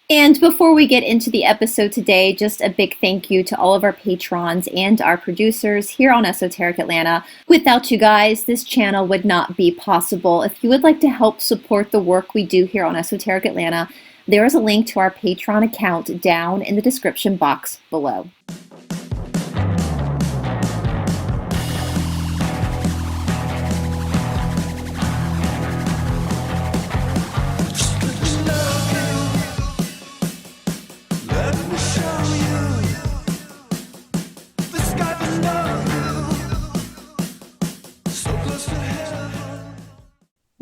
And before we get into the episode today, just a big thank you to all of our patrons and our producers here on Esoteric Atlanta. Without you guys, this channel would not be possible. If you would like to help support the work we do here on Esoteric Atlanta, there is a link to our Patreon account down in the description box below.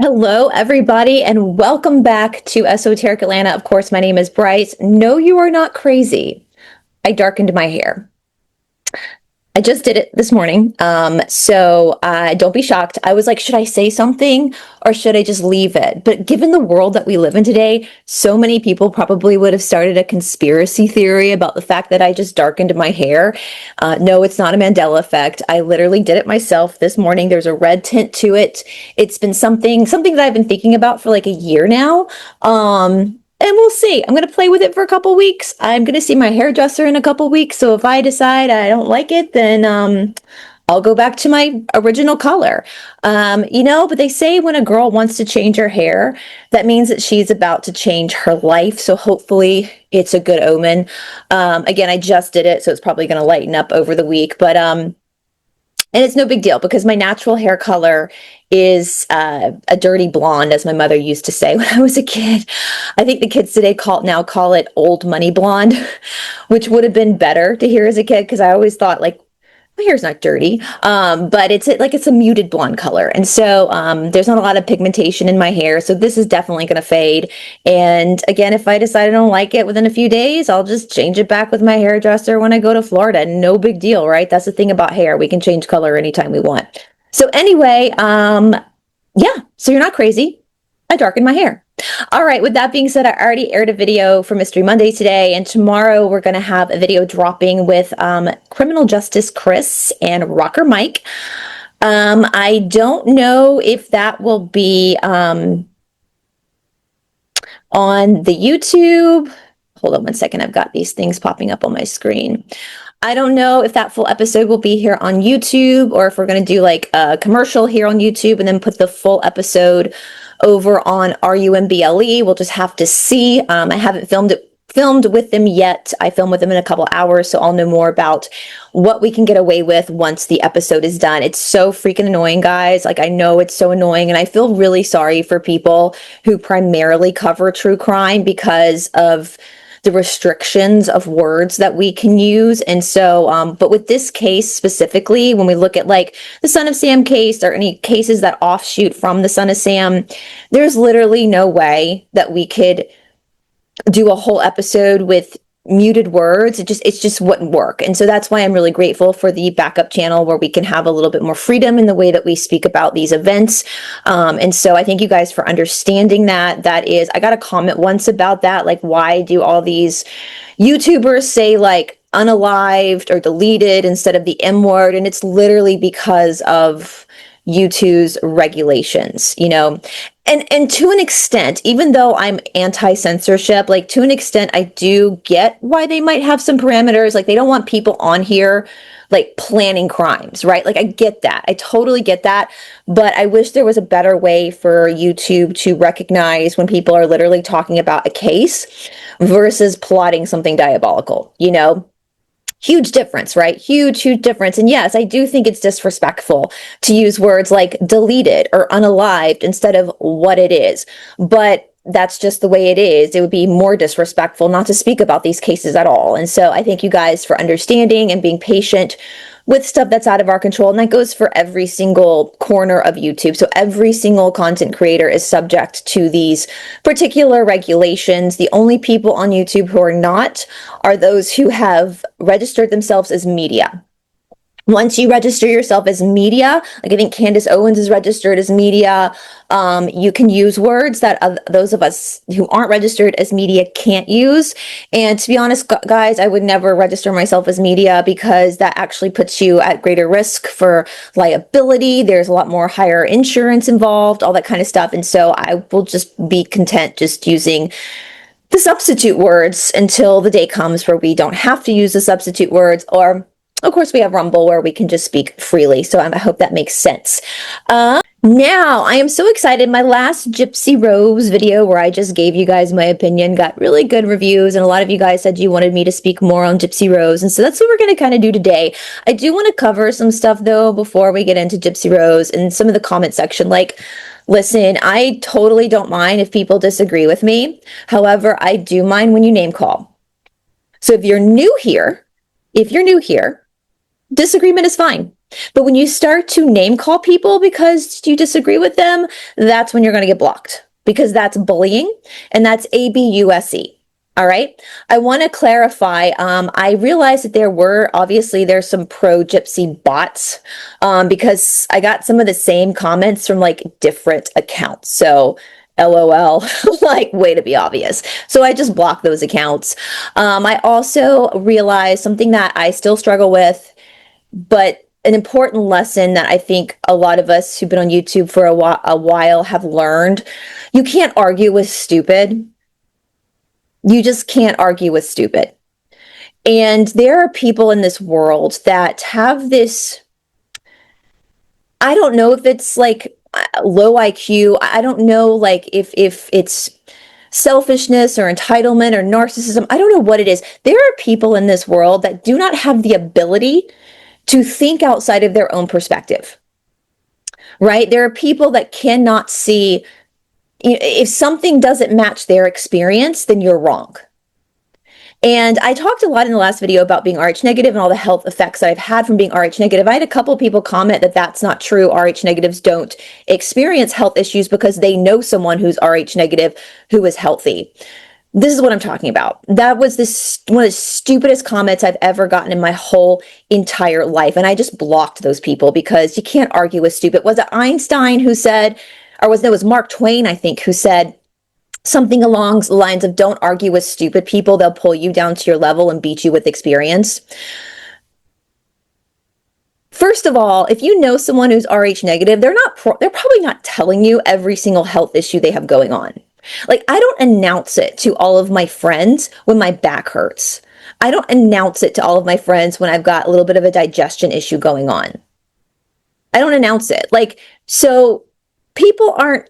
Hello, everybody, and welcome back to Esoteric Atlanta. Of course, my name is Bryce. No, you are not crazy. I darkened my hair. I just did it this morning, so don't be shocked. I was like, should I say something or should I just leave it? But given the world that we live in today, so many people probably would have started a conspiracy theory about the fact that I just darkened my hair. No, it's not a Mandela effect. I literally did it myself this morning. There's a red tint to it. It's been something that I've been thinking about for like a year now. And we'll see. I'm going to play with it for a couple weeks. I'm going to see my hairdresser in a couple weeks. So if I decide I don't like it, then I'll go back to my original color. But they say when a girl wants to change her hair, that means that she's about to change her life. So hopefully it's a good omen. Again, I just did it, so it's probably going to lighten up over the week. But and it's no big deal because my natural hair color is a dirty blonde, as my mother used to say when I was a kid. I think the kids today now call it old money blonde, which would have been better to hear as a kid because I always thought like my hair's not dirty, but it's a muted blonde color. And so there's not a lot of pigmentation in my hair. So this is definitely going to fade. And again, if I decide I don't like it within a few days, I'll just change it back with my hairdresser when I go to Florida. No big deal, right? That's the thing about hair. We can change color anytime we want. So anyway, yeah, so you're not crazy. I darkened my hair. All right, with that being said, I already aired a video for Mystery Monday today, and tomorrow we're going to have a video dropping with Criminal Justice Chris and Rocker Mike. I don't know if that will be on the YouTube. Hold on one second. I've got these things popping up on my screen. I don't know if that full episode will be here on YouTube or if we're going to do like a commercial here on YouTube and then put the full episode over on RUMBLE. We'll just have to see. I haven't filmed with them yet. I film with them in a couple hours, so I'll know more about what we can get away with once the episode is done. It's so freaking annoying, guys. Like, I know it's so annoying, and I feel really sorry for people who primarily cover true crime because of the restrictions of words that we can use. And so, but with this case specifically, when we look at like the Son of Sam case or any cases that offshoot from the Son of Sam, there's literally no way that we could do a whole episode with muted words. It just wouldn't work. And so that's why I'm really grateful for the backup channel where we can have a little bit more freedom in the way that we speak about these events. And so I thank you guys for understanding that. I got a comment once about that. Like, why do all these YouTubers say like unalived or deleted instead of the M word? And it's literally because of YouTube's regulations, and to an extent, even though I'm anti-censorship, like to an extent, I do get why they might have some parameters. Like they don't want people on here like planning crimes, right? Like I get that. I totally get that. But I wish there was a better way for YouTube to recognize when people are literally talking about a case versus plotting something diabolical, Huge difference, right? Huge difference. And yes, I do think it's disrespectful to use words like deleted or unalived instead of what it is. But that's just the way it is. It would be more disrespectful not to speak about these cases at all. And so I thank you guys for understanding and being patient with stuff that's out of our control. And that goes for every single corner of YouTube. So every single content creator is subject to these particular regulations. The only people on YouTube who are not are those who have registered themselves as media. Once you register yourself as media, like I think Candace Owens is registered as media, you can use words that those of us who aren't registered as media can't use. And to be honest, guys, I would never register myself as media because that actually puts you at greater risk for liability. There's a lot more higher insurance involved, all that kind of stuff. And so I will just be content just using the substitute words until the day comes where we don't have to use the substitute words, or of course we have Rumble where we can just speak freely. So I hope that makes sense. Now, I am so excited. My last Gypsy Rose video where I just gave you guys my opinion got really good reviews, and a lot of you guys said you wanted me to speak more on Gypsy Rose, and so that's what we're going to kind of do today. I do want to cover some stuff, though, before we get into Gypsy Rose and some of the comment section. Like, listen, I totally don't mind if people disagree with me. However, I do mind when you name call. So if you're new here, disagreement is fine. But when you start to name call people because you disagree with them, that's when you're going to get blocked, because that's bullying, and that's ABUSE. All right. I want to clarify. I realized that there's some pro Gypsy bots, because I got some of the same comments from like different accounts. So LOL, like, way to be obvious. So I just blocked those accounts. I also realized something that I still struggle with, but an important lesson that I think a lot of us who've been on YouTube for a while have learned. You can't argue with stupid. You just can't argue with stupid. And there are people in this world that have this, I don't know if it's like low IQ. I don't know like if it's selfishness or entitlement or narcissism. I don't know what it is. There are people in this world that do not have the ability to think outside of their own perspective, right? There are people that cannot see, if something doesn't match their experience, then you're wrong. And I talked a lot in the last video about being Rh negative and all the health effects that I've had from being Rh negative. I had a couple people comment that that's not true. Rh negatives don't experience health issues because they know someone who's Rh negative who is healthy. This is what I'm talking about. That was one of the stupidest comments I've ever gotten in my whole entire life. And I just blocked those people because you can't argue with stupid. Was it Einstein who said, or it was Mark Twain, I think, who said something along the lines of, don't argue with stupid people. They'll pull you down to your level and beat you with experience. First of all, if you know someone who's Rh negative, they're probably not telling you every single health issue they have going on. Like, I don't announce it to all of my friends when my back hurts. I don't announce it to all of my friends when I've got a little bit of a digestion issue going on. I don't announce it. Like, so people aren't,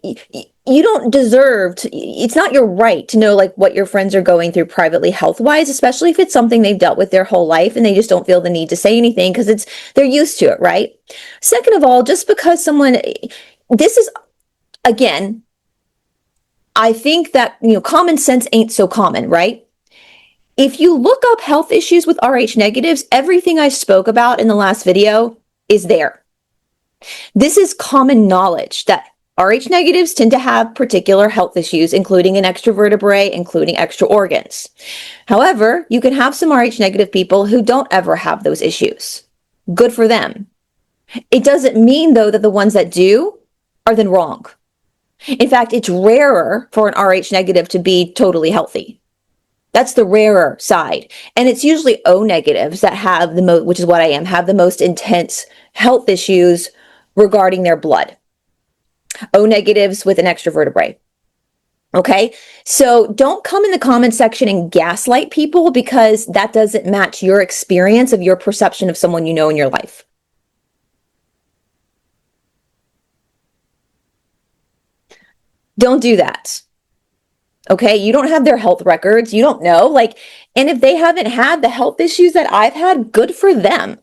you don't deserve to, it's not your right to know like what your friends are going through privately health-wise, especially if it's something they've dealt with their whole life and they just don't feel the need to say anything because they're used to it, right? Second of all, just because this is, again, I think that, common sense ain't so common, right? If you look up health issues with Rh negatives, everything I spoke about in the last video is there. This is common knowledge that Rh negatives tend to have particular health issues, including an extra vertebrae, including extra organs. However, you can have some Rh negative people who don't ever have those issues. Good for them. It doesn't mean, though, that the ones that do are then wrong. In fact, it's rarer for an Rh negative to be totally healthy. That's the rarer side. And it's usually O negatives that have the most, which is what I am, have the most intense health issues regarding their blood. O negatives with an extra vertebrae. Okay? So don't come in the comment section and gaslight people because that doesn't match your experience of your perception of someone you know in your life. Don't do that. Okay? You don't have their health records. You don't know. And if they haven't had the health issues that I've had, good for them.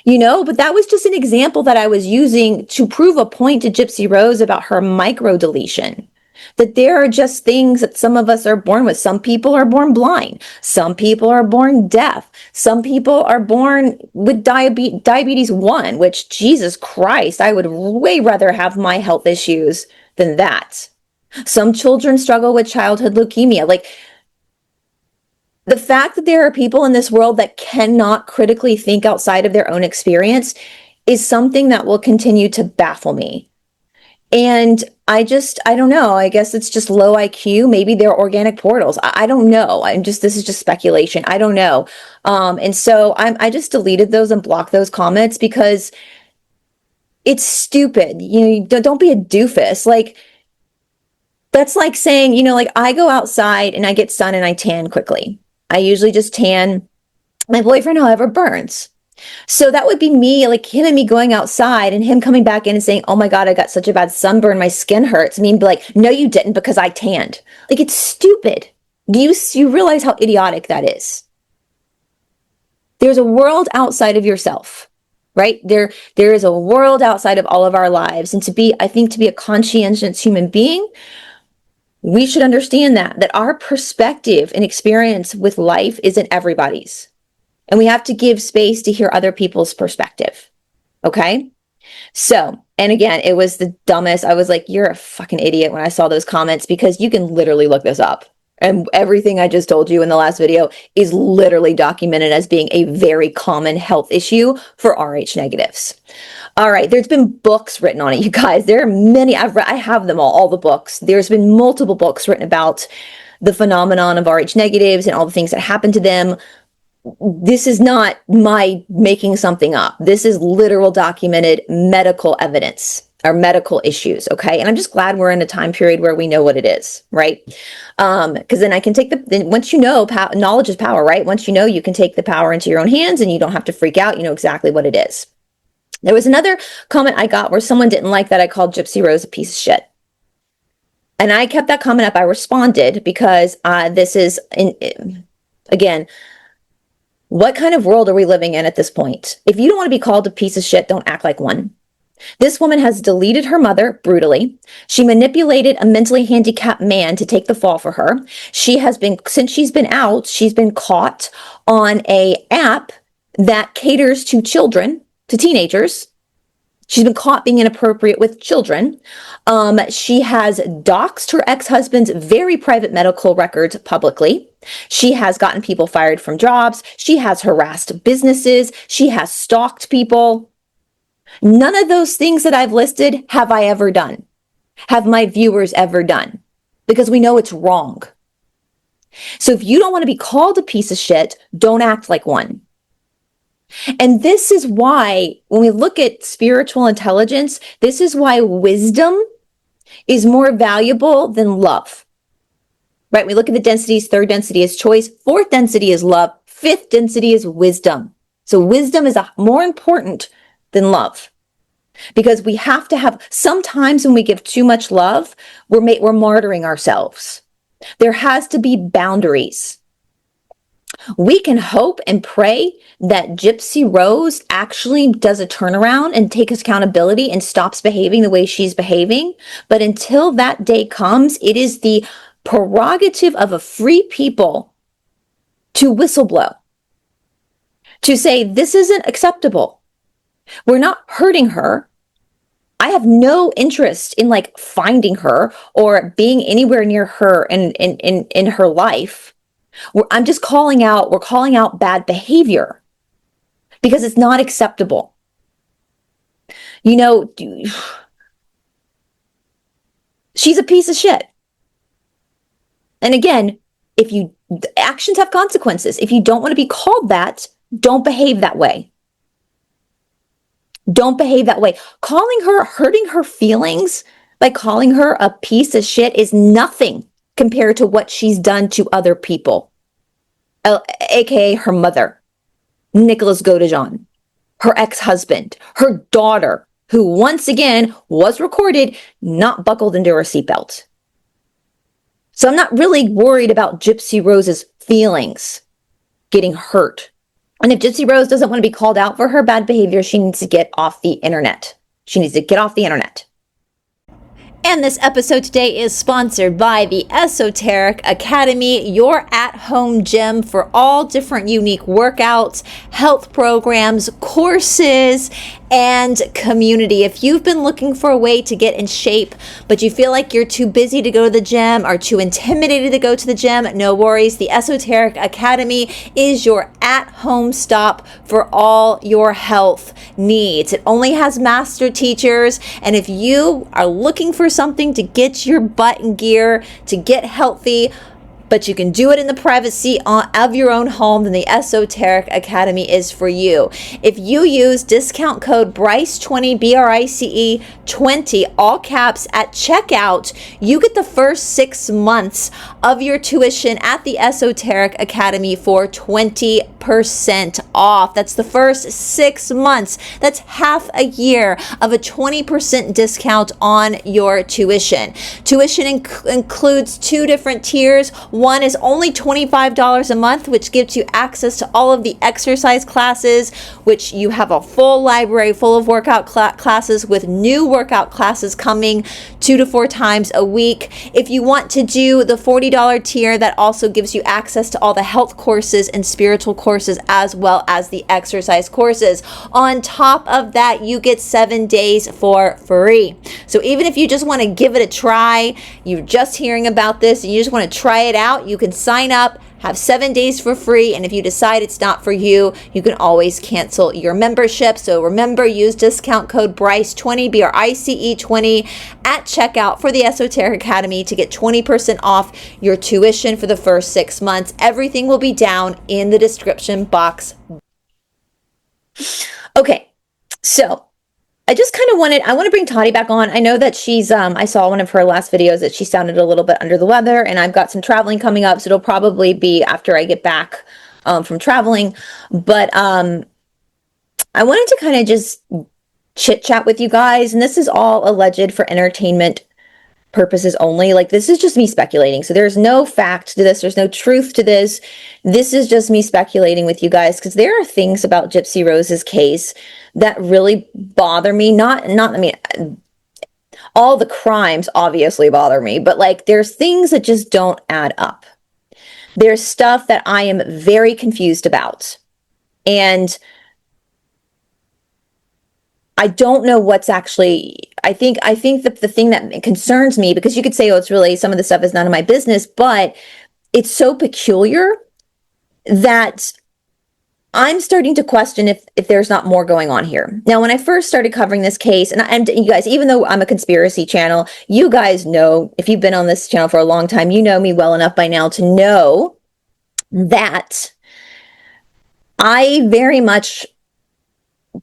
But that was just an example that I was using to prove a point to Gypsy Rose about her microdeletion. That there are just things that some of us are born with. Some people are born blind. Some people are born deaf. Some people are born with diabetes 1, which, Jesus Christ, I would way rather have my health issues than that. Some children struggle with childhood leukemia. The fact that there are people in this world that cannot critically think outside of their own experience is something that will continue to baffle me. And I don't know. I guess it's just low IQ. Maybe they're organic portals. I don't know. This is just speculation. I don't know. And so I just deleted those and blocked those comments because it's stupid. Don't be a doofus. That's like saying, you know, like I go outside and I get sun and I tan quickly. I usually just tan. My boyfriend, however, burns. So that would be me, like him and me going outside and him coming back in and saying, oh my God, I got such a bad sunburn. My skin hurts. I mean, be like, no, you didn't because I tanned. Like, it's stupid. Do you realize how idiotic that is? There's a world outside of yourself, right? There is a world outside of all of our lives. And I think to be a conscientious human being, we should understand that our perspective and experience with life isn't everybody's. And we have to give space to hear other people's perspective. Okay? So, and again, it was the dumbest. I was like, you're a fucking idiot when I saw those comments, because you can literally look this up. And everything I just told you in the last video is literally documented as being a very common health issue for Rh negatives. All right, there's been books written on it, you guys. There are many. I have them all the books. There's been multiple books written about the phenomenon of Rh negatives and all the things that happen to them. This is not my making something up. This is literal documented medical evidence or medical issues, okay? And I'm just glad we're in a time period where we know what it is, right? Because then I can take once you know, knowledge is power, right? Once you know, you can take the power into your own hands and you don't have to freak out. You know exactly what it is. There was another comment I got where someone didn't like that I called Gypsy Rose a piece of shit. And I kept that comment up. I responded because this is, again, what kind of world are we living in at this point? If you don't want to be called a piece of shit, don't act like one. This woman has deleted her mother brutally. She manipulated a mentally handicapped man to take the fall for her. Since she's been out, she's been caught on an app that caters to children, to teenagers. She's been caught being inappropriate with children. She has doxed her ex-husband's very private medical records publicly. She has gotten people fired from jobs. She has harassed businesses. She has stalked people. None of those things that I've listed have I ever done, have my viewers ever done, because we know it's wrong. So if you don't want to be called a piece of shit, don't act like one. And this is why, when we look at spiritual intelligence, this is why wisdom is more valuable than love, right? We look at the densities. Third density is choice. Fourth density is love. Fifth density is wisdom. So wisdom is more important than love, because we have to have, sometimes when we give too much love, we're martyring ourselves. There has to be boundaries. We can hope and pray that Gypsy Rose actually does a turnaround and takes accountability and stops behaving the way she's behaving. But until that day comes, it is the prerogative of a free people to whistleblow, to say, this isn't acceptable. We're not hurting her. I have no interest in like finding her or being anywhere near her in her life. I'm just we're calling out bad behavior because it's not acceptable. You know, she's a piece of shit. And again, actions have consequences. If you don't want to be called that, don't behave that way. Don't behave that way. Hurting her feelings by calling her a piece of shit is nothing compared to what she's done to other people, aka her mother, Nicholas Godejohn, her ex-husband, her daughter, who once again was recorded not buckled into her seatbelt. So I'm not really worried about Gypsy Rose's feelings getting hurt. And if Gypsy Rose doesn't want to be called out for her bad behavior, she needs to get off the internet. She needs to get off the internet. And this episode today is sponsored by the Esoteric Academy, your at-home gym for all different unique workouts, health programs, courses, and community. If you've been looking for a way to get in shape, but you feel like you're too busy to go to the gym or too intimidated to go to the gym, no worries. The Esoteric Academy is your at-home stop for all your health needs. It only has master teachers, and if you are looking for something to get your butt in gear, to get healthy, but you can do it in the privacy of your own home, then the Esoteric Academy is for you. If you use discount code BRICE20, BRICE 20, all caps at checkout, you get the first 6 months of your tuition at the Esoteric Academy for 20% off. That's the first 6 months. That's half a year of a 20% discount on your tuition. Tuition includes 2 different tiers. One is only $25 a month, which gives you access to all of the exercise classes, which you have a full library full of workout classes with new workout classes coming 2 to 4 times a week. If you want to do the $40 tier, that also gives you access to all the health courses and spiritual courses as well as the exercise courses. On top of that, you get 7 days for free. So even if you just want to give it a try, you're just hearing about this, and you just want to try it out, you can sign up, have 7 days for free, and if you decide it's not for you, you can always cancel your membership. So remember, use discount code BRICE20, BRICE20 at checkout for the Esoteric Academy to get 20% off your tuition for the first 6 months. Everything will be down in the description box. Okay, so I just kind of I want to bring Toddy back on. I know that she's, I saw one of her last videos that she sounded a little bit under the weather, and I've got some traveling coming up, so it'll probably be after I get back from traveling. But I wanted to kind of just chit chat with you guys, and this is all alleged for entertainment purposes only. Like, this is just me speculating. So there's no fact to this. There's no truth to this. This is just me speculating with you guys, because there are things about Gypsy Rose's case that really bother me. I mean, all the crimes obviously bother me, but like, there's things that just don't add up. There's stuff that I am very confused about. And I don't know what's actually, I think that the thing that concerns me, because you could say, oh, it's really, some of the stuff is none of my business, but it's so peculiar that I'm starting to question if there's not more going on here. Now, when I first started covering this case, and you guys, even though I'm a conspiracy channel, you guys know, if you've been on this channel for a long time, you know me well enough by now to know that I very much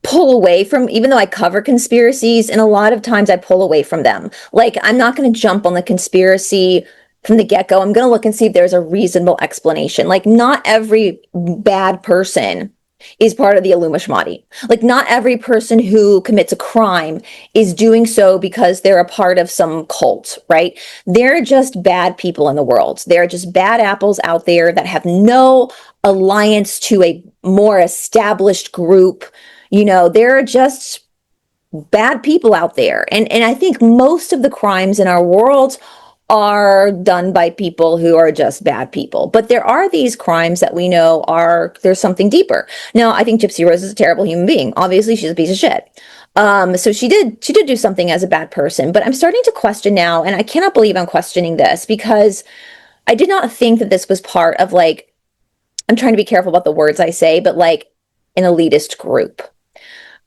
pull away from, even though I cover conspiracies, and a lot of times I pull away from them. Like, I'm not going to jump on the conspiracy from the get-go. I'm going to look and see if there's a reasonable explanation. Like, not every bad person is part of the Illuminati. Like, not every person who commits a crime is doing so because they're a part of some cult, right? They're just bad people in the world. They're just bad apples out there that have no alliance to a more established group. You know, there are just bad people out there. And I think most of the crimes in our world are done by people who are just bad people. But there are these crimes that we know there's something deeper. Now, I think Gypsy Rose is a terrible human being. Obviously, she's a piece of shit. So she did do something as a bad person. But I'm starting to question now, and I cannot believe I'm questioning this, because I did not think that this was part of, like, I'm trying to be careful about the words I say, but like an elitist group.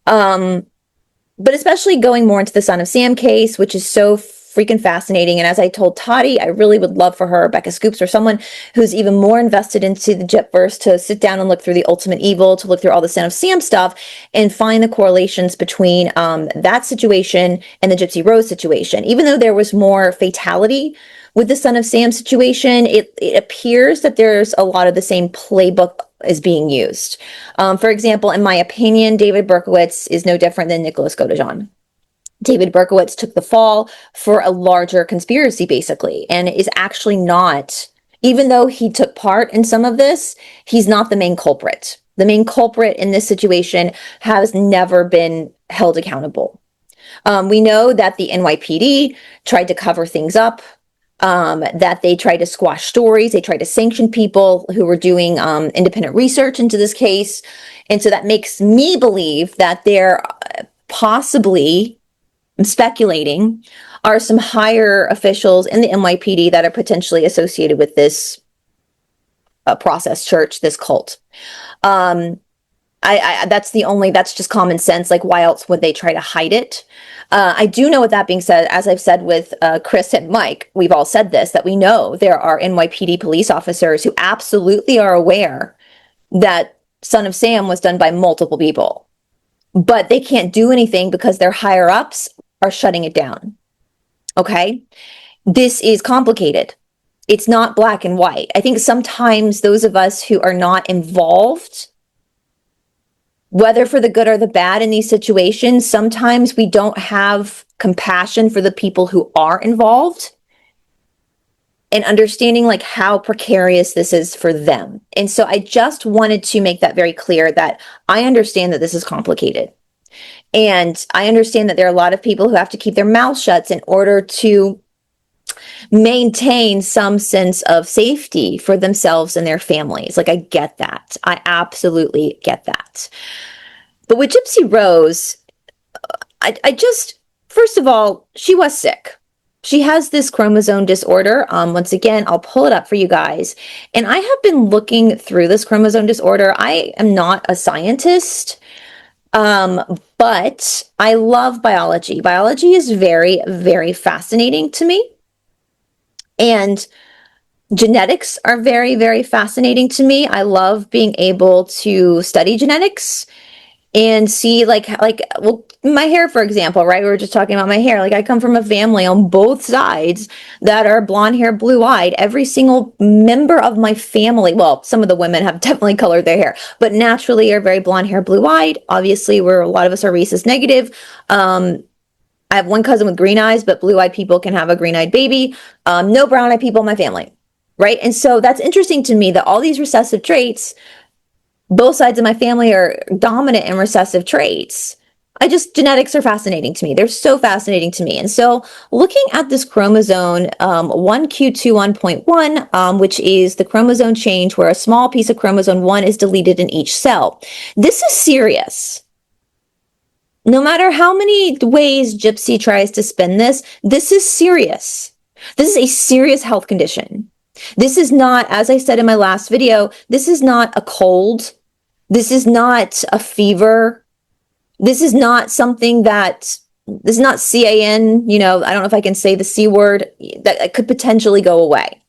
But especially going more into the Son of Sam case, which is so freaking fascinating. And as I told Toddy, I really would love for her, Becca Scoops, or someone who's even more invested into the Gypverse, to sit down and look through the Ultimate Evil, to look through all the Son of Sam stuff and find the correlations between that situation and the Gypsy Rose situation. Even though there was more fatality with the Son of Sam situation, it appears that there's a lot of the same playbook is being used. For example, in my opinion, David Burkowitz is no different than Nicholas Godejohn. David Burkowitz took the fall for a larger conspiracy, basically, and is actually not, even though he took part in some of this, he's not the main culprit. The main culprit in this situation has never been held accountable. We know that the NYPD tried to cover things up, that they tried to squash stories. They tried to sanction people who were doing independent research into this case. And so that makes me believe that there possibly, I'm speculating, are some higher officials in the NYPD that are potentially associated with this process church, this cult. That's just common sense. Like, why else would they try to hide it? I do know, with that being said, as I've said with Chris and Mike, we've all said this, that we know there are NYPD police officers who absolutely are aware that Son of Sam was done by multiple people, but they can't do anything because their higher ups are shutting it down. Okay? This is complicated. It's not black and white. I think sometimes those of us who are not involved, whether for the good or the bad in these situations, sometimes we don't have compassion for the people who are involved and understanding like how precarious this is for them. And so I just wanted to make that very clear, that I understand that this is complicated. And I understand that there are a lot of people who have to keep their mouths shut in order to maintain some sense of safety for themselves and their families. Like, I get that. I absolutely get that. But with Gypsy Rose, I just, first of all, she was sick. She has this chromosome disorder. Once again, I'll pull it up for you guys. And I have been looking through this chromosome disorder. I am not a scientist, but I love biology. Biology is very, very fascinating to me. And genetics are very, very fascinating to me. I love being able to study genetics and see well, my hair, for example, right? We were just talking about my hair. Like, I come from a family on both sides that are blonde hair, blue eyed. Every single member of my family, well, some of the women have definitely colored their hair, but naturally are very blonde hair, blue eyed. Obviously, a lot of us are rhesus negative. I have one cousin with green eyes, but blue eyed people can have a green eyed baby. No brown eyed people in my family, right? And so that's interesting to me, that all these recessive traits, both sides of my family are dominant in recessive traits. Genetics are fascinating to me. They're so fascinating to me. And so looking at this chromosome 1q21.1, which is the chromosome change where a small piece of chromosome 1 is deleted in each cell. This is serious. No matter how many ways Gypsy tries to spin this is serious. This is a serious health condition. This is not, as I said in my last video, this is not a cold. This is not a fever. This is not something this is not CAN, I don't know if I can say the C word, that could potentially go away.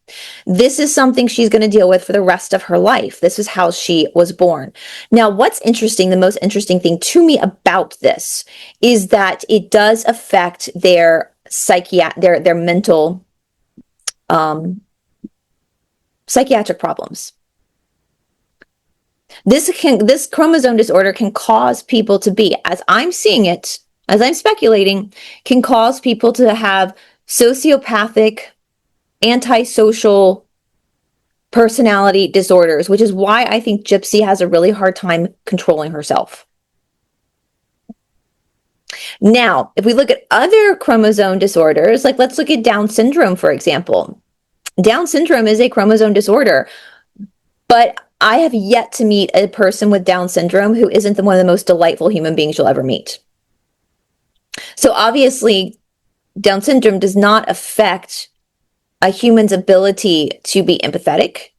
This is something she's going to deal with for the rest of her life. This is how she was born. Now, what's interesting, the most interesting thing to me about this is that it does affect their mental, psychiatric problems. This chromosome disorder can cause people to be, as I'm seeing it, as I'm speculating, can cause people to have sociopathic, antisocial personality disorders, which is why I think Gypsy has a really hard time controlling herself. Now, if we look at other chromosome disorders, like let's look at Down syndrome, for example. Down syndrome is a chromosome disorder, but I have yet to meet a person with Down syndrome who isn't one of the most delightful human beings you'll ever meet. So obviously, Down syndrome does not affect a human's ability to be empathetic,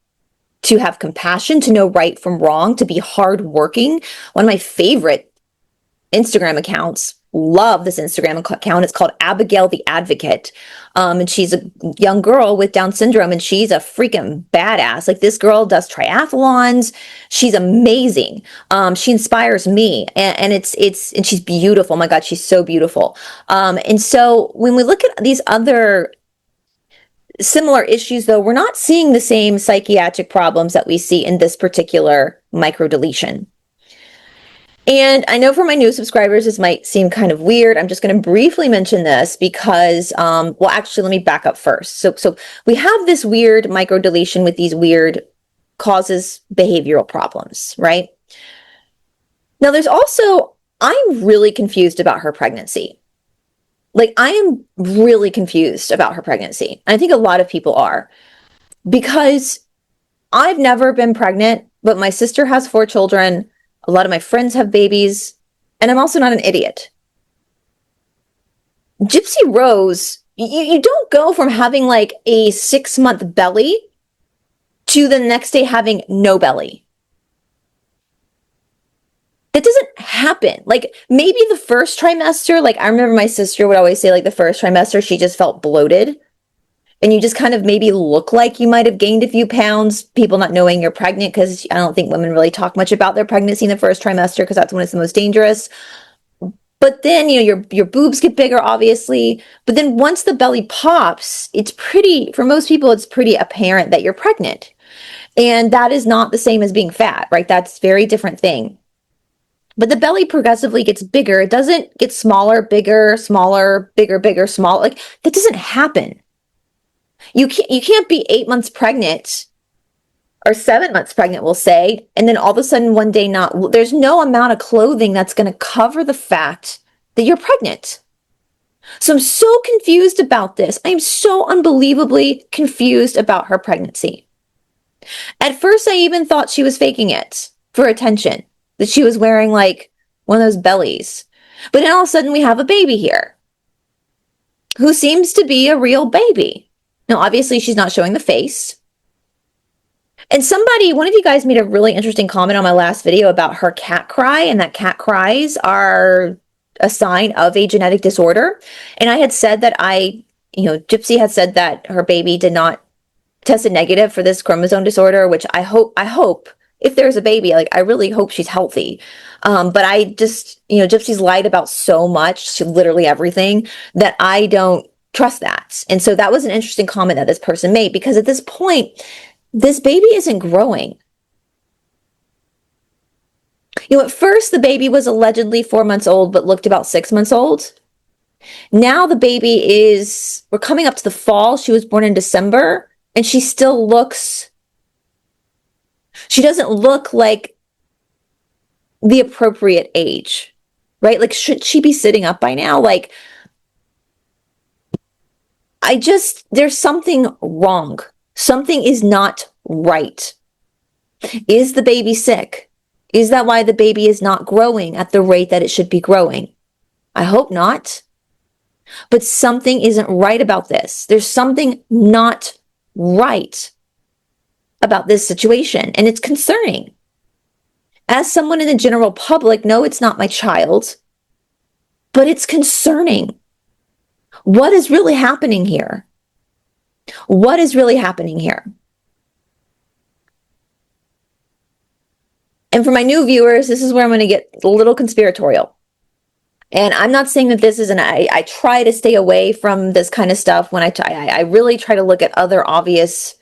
to have compassion, to know right from wrong, to be hardworking. One of my favorite Instagram accounts, love this Instagram account. It's called Abigail the Advocate. And she's a young girl with Down syndrome, and she's a freaking badass. Like, this girl does triathlons. She's amazing. She inspires me, and she's beautiful. Oh my God, she's so beautiful. And so when we look at these other similar issues, though, we're not seeing the same psychiatric problems that we see in this particular microdeletion. And I know for my new subscribers, this might seem kind of weird. I'm just going to briefly mention this because, well, actually, let me back up first. So we have this weird microdeletion with these weird causes behavioral problems, right? Now, there's also, I'm really confused about her pregnancy. Like, I am really confused about her pregnancy. I think a lot of people are, because I've never been pregnant, but my sister has 4 children. A lot of my friends have babies, and I'm also not an idiot. Gypsy Rose, you don't go from having like a 6-month belly to the next day having no belly. That doesn't happen. Like maybe the first trimester, like I remember my sister would always say like the first trimester, she just felt bloated. And you just kind of maybe look like you might have gained a few pounds, people not knowing you're pregnant, because I don't think women really talk much about their pregnancy in the first trimester because that's when it's the most dangerous. But then, your boobs get bigger, obviously. But then once the belly pops, for most people, it's pretty apparent that you're pregnant. And that is not the same as being fat, right? That's a very different thing. But the belly progressively gets bigger. It doesn't get smaller, bigger, smaller, bigger, bigger, small. Like that doesn't happen. You can't be 8 months pregnant or 7 months pregnant, we'll say, and then all of a sudden one day there's no amount of clothing that's going to cover the fact that you're pregnant. So I'm so confused about this. I am so unbelievably confused about her pregnancy. At first, I even thought she was faking it for attention, that she was wearing like one of those bellies. But then all of a sudden we have a baby here who seems to be a real baby. Now, obviously, she's not showing the face. And one of you guys made a really interesting comment on my last video about her cat cry, and that cat cries are a sign of a genetic disorder. And I had said that Gypsy had said that her baby did not tested negative for this chromosome disorder, which I hope if there's a baby, like I really hope she's healthy. But I just, Gypsy's lied about so much, literally everything, that I don't trust that. And so that was an interesting comment that this person made, because at this point, this baby isn't growing. At first the baby was allegedly 4 months old, but looked about 6 months old. Now the baby we're coming up to the fall. She was born in December, and she doesn't look like the appropriate age, right? Like, should she be sitting up by now? Like, there's something wrong. Something is not right. Is the baby sick? Is that why the baby is not growing at the rate that it should be growing? I hope not. But something isn't right about this. There's something not right about this situation, and it's concerning. As someone in the general public, no, it's not my child, but it's concerning. What is really happening here? What is really happening here? And for my new viewers, this is where I'm going to get a little conspiratorial. And I'm not saying that this is I try to stay away from this kind of stuff when I really try to look at other obvious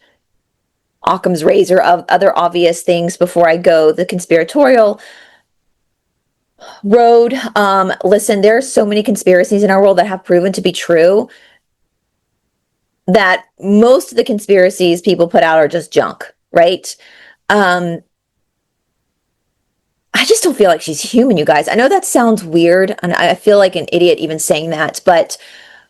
Occam's razor of other obvious things before I go the conspiratorial road. Listen, there are so many conspiracies in our world that have proven to be true that most of the conspiracies people put out are just junk, right? I just don't feel like she's human, you guys. I know that sounds weird, and I feel like an idiot even saying that, but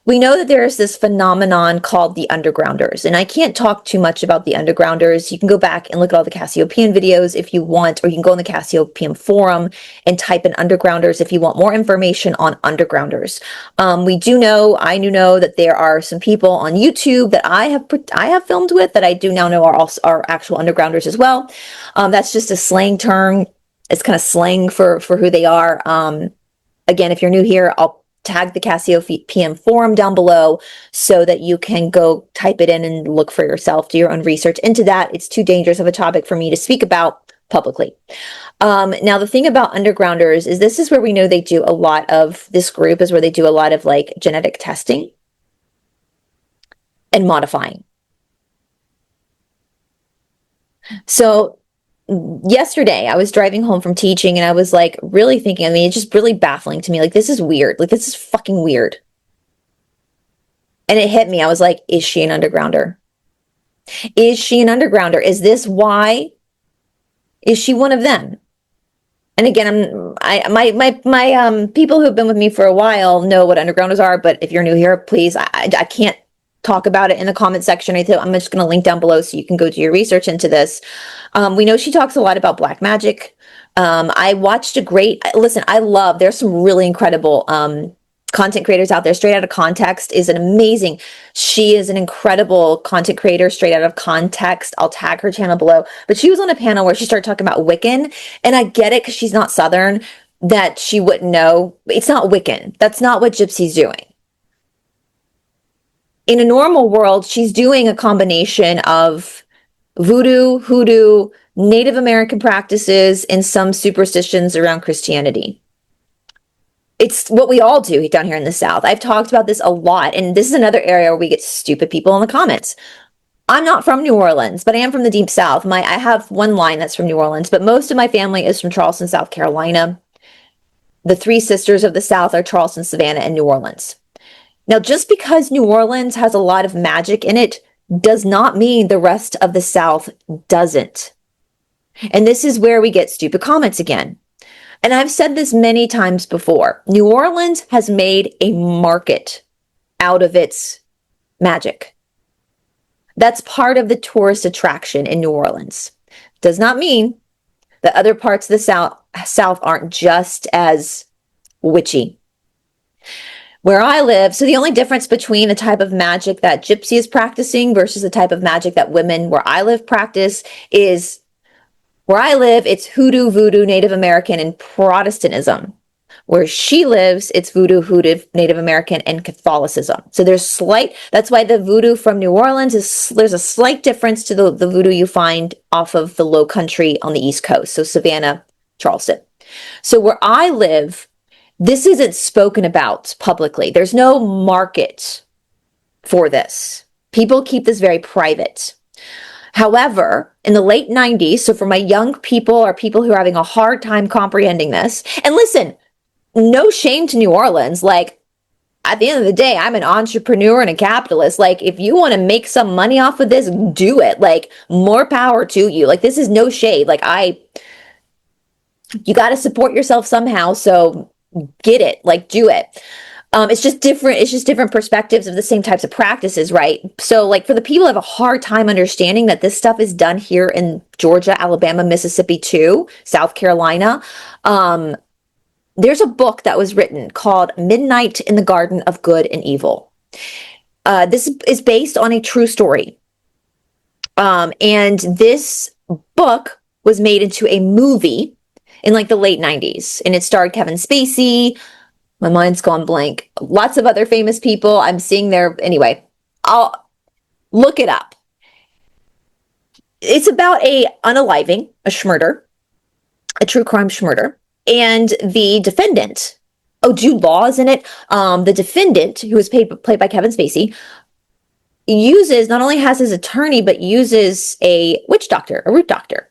we know that there's this phenomenon called the undergrounders, and I can't talk too much about the undergrounders. You can go back and look at all the Cassiopaean videos if you want, or you can go on the Cassiopaean forum and type in undergrounders if you want more information on undergrounders. I do know that there are some people on YouTube that I have filmed with that I do now know are actual undergrounders as well. That's just a slang term. It's kind of slang for who they are. Again, if you're new here, I'll tag the Cassiopaean forum down below so that you can go type it in and look for yourself, do your own research into that. It's too dangerous of a topic for me to speak about publicly. Now, the thing about undergrounders is this is where we know they do a lot of, this group is where they do a lot of like genetic testing and modifying. So yesterday I was driving home from teaching and I was like really thinking, it's just really baffling to me. Like, this is weird. Like, this is fucking weird. And it hit me. I was like, is she an undergrounder? Is she an undergrounder? Is this why? Is she one of them? And again, my people who have been with me for a while know what undergrounders are, but if you're new here, please, I can't talk about it in the comment section. I'm just going to link down below so you can go do your research into this. We know she talks a lot about black magic. I watched there's some really incredible content creators out there. Straight Out of Context is she is an incredible content creator, Straight Out of Context. I'll tag her channel below. But she was on a panel where she started talking about Wiccan. And I get it because she's not Southern, that she wouldn't know. It's not Wiccan. That's not what Gypsy's doing. In a normal world, she's doing a combination of voodoo, hoodoo, Native American practices, and some superstitions around Christianity. It's what we all do down here in the South. I've talked about this a lot, and this is another area where we get stupid people in the comments. I'm not from New Orleans, but I am from the Deep South. I have one line that's from New Orleans, but most of my family is from Charleston, South Carolina. The three sisters of the South are Charleston, Savannah, and New Orleans. Now, just because New Orleans has a lot of magic in it does not mean the rest of the South doesn't. And this is where we get stupid comments again. And I've said this many times before. New Orleans has made a market out of its magic. That's part of the tourist attraction in New Orleans. Does not mean that other parts of the South aren't just as witchy. Where I live, so the only difference between the type of magic that Gypsy is practicing versus the type of magic that women where I live practice is, where I live, it's hoodoo, voodoo, Native American, and Protestantism. Where she lives, it's voodoo, hoodoo, Native American, and Catholicism. So that's why the voodoo from New Orleans there's a slight difference to the voodoo you find off of the low country on the East Coast. So Savannah, Charleston. So where I live, this isn't spoken about publicly. There's no market for this. People keep this very private. However, in the late 90s, so for my young people or people who are having a hard time comprehending this, and listen, no shame to New Orleans. Like, at the end of the day, I'm an entrepreneur and a capitalist. Like, if you want to make some money off of this, do it. Like, more power to you. Like, this is no shade. Like, you got to support yourself somehow. So get it, like, do it. It's just different perspectives of the same types of practices, right? So like for the people who have a hard time understanding that this stuff is done here in Georgia, Alabama, Mississippi too, South Carolina, there's a book that was written called Midnight in the Garden of Good and Evil. This is based on a true story. And this book was made into a movie in like the late 90s, and it starred Kevin Spacey. My mind's gone blank. Lots of other famous people. I'm seeing anyway, I'll look it up. It's about a unaliving, a schmurder, a true crime schmurder. And the defendant, Jude Law is in it. The defendant, who was played by Kevin Spacey, not only has his attorney, but uses a witch doctor, a root doctor.